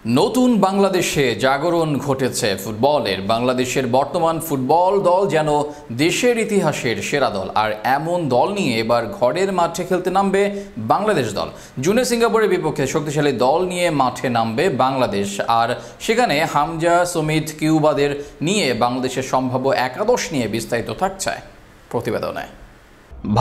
নতুন বাংলাদেশে জাগরণ ঘটেছে ফুটবলের। বাংলাদেশের বর্তমান ফুটবল দল যেন দেশের ইতিহাসের সেরা দল, আর এমন দল নিয়ে এবার ঘরের মাঠে খেলতে নামবে বাংলাদেশ দল। জুনে সিঙ্গাপুরের বিপক্ষে শক্তিশালী দল নিয়ে মাঠে নামবে বাংলাদেশ, আর সেখানে হামজা, সুমিত, কিউবাদের নিয়ে বাংলাদেশের সম্ভাব্য একাদশ নিয়ে বিস্তারিত থাকছে প্রতিবেদনে।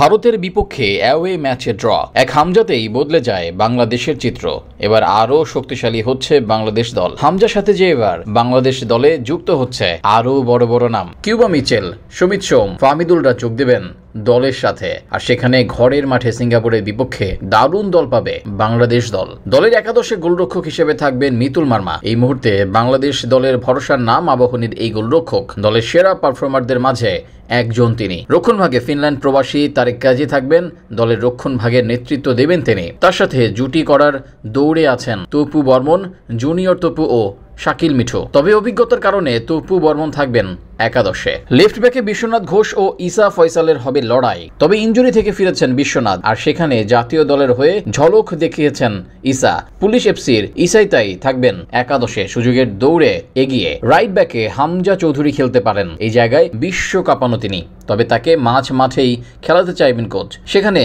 ভারতের বিপক্ষে অ্যাওয়ে ম্যাচে ড্র, এক হামজাতেই বদলে যায় বাংলাদেশের চিত্র। এবার আরও শক্তিশালী হচ্ছে বাংলাদেশ দল। হামজার সাথে যে এবার বাংলাদেশ দলে যুক্ত হচ্ছে আরও বড় বড় নাম। কিউবা, মিচেল, সুমিত সোম, ফাহমিদুলরা যোগ দেবেন দলের সাথে, আর সেখানে ঘরের মাঠে সিঙ্গাপুরের বিপক্ষে দারুণ দল পাবে বাংলাদেশ দল। দলের একাদশে গোলরক্ষক হিসেবে থাকবেন মিতুল মার্মা। এই মুহূর্তে বাংলাদেশ দলের ভরসার নাম আবাহনীর এই গোলরক্ষক। দলের সেরা পারফর্মারদের মাঝে একজন তিনি। রক্ষণ ভাগে ফিনল্যান্ড প্রবাসী তারেক কাজী থাকবেন, দলের রক্ষণ ভাগের নেতৃত্ব দেবেন তিনি। তার সাথে জুটি করার দৌড়ে আছেন তপু বর্মন, জুনিয়র তপু ও শাকিল মিঠু। তবে অভিজ্ঞতার কারণে তপু বর্মন থাকবেন একাদশে। লেফট ব্যাকে বিশ্বনাথ ঘোষ ও ইসা ফয়সালের হবে লড়াই। তবে ইনজুরি থেকে ফিরেছেন বিশ্বনাথ, আর সেখানে জাতীয় দলের হয়ে ঝলক দেখিয়েছেন ইসা। পুলিশ এফসির ইসাইতাই থাকবেন একাদশে, সুযোগের দৌড়ে এগিয়ে। রাইট ব্যাকে হামজা চৌধুরী খেলতে পারেন, এই জায়গায় বিশ্ব কাঁপানো তিনি। তবে তাকে মাঝ মাঠেই খেলাতে চাইবেন কোচ। সেখানে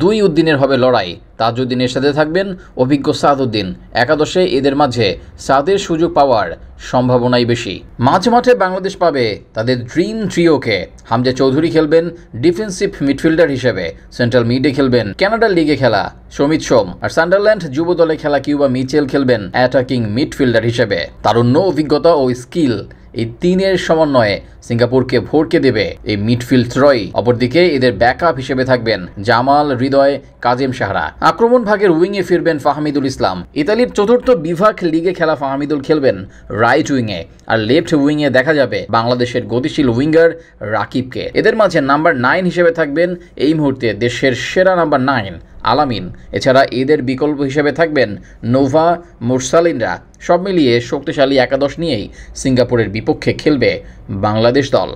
দুই উদ্দিনের হবে লড়াই। তাজউদ্দিনের সাথে থাকবেন অভিজ্ঞ সাদউদ্দিন। একাদশে এদের মাঝে সাদের সুযোগ পাওয়ার সম্ভাবনাই বেশি। মাঝ মাঠে বাংলাদেশ পাবে তাদের ড্রিম ট্রিওকে। হামজা চৌধুরী খেলবেন ডিফেন্সিভ মিডফিল্ডার হিসেবে। সেন্ট্রাল মিডে খেলবেন কানাডার লিগে খেলা সুমিত সোম, আর সান্ডারল্যান্ড যুব দলে খেলা কিউবা মিচেল খেলবেন অ্যাটাকিং মিডফিল্ডার হিসেবে। তারুণ্য, অভিজ্ঞতা ও স্কিল, এই তিনের সমন্বয়ে সিঙ্গাপুরকে ভরকে দেবে এই মিডফিল্ড ত্রয়ী। অপরদিকে এদের ব্যাকআপ হিসেবে থাকবেন জামাল, হৃদয়, কাজেম সাহারা। আক্রমণ ভাগের উইংয়ে ফিরবেন ফাহমিদুল ইসলাম। ইতালির চতুর্থ বিভাগ লিগে খেলা ফাহমিদুল খেলবেন রাইট উইংয়ে, আর লেফট উইংয়ে দেখা যাবে বাংলাদেশের গতিশীল উইঙ্গার রাকিবকে। এদের মাঝে নাম্বার 9 হিসেবে থাকবেন এই মুহূর্তে দেশের সেরা নাম্বার 9 আলামিন। এছাড়া এদের বিকল্প হিসেবে থাকবেন নোভা, মুরসালিনরা। সব মিলিয়ে শক্তিশালী একাদশ নিয়েই সিঙ্গাপুরের বিপক্ষে খেলবে বাংলাদেশ দল।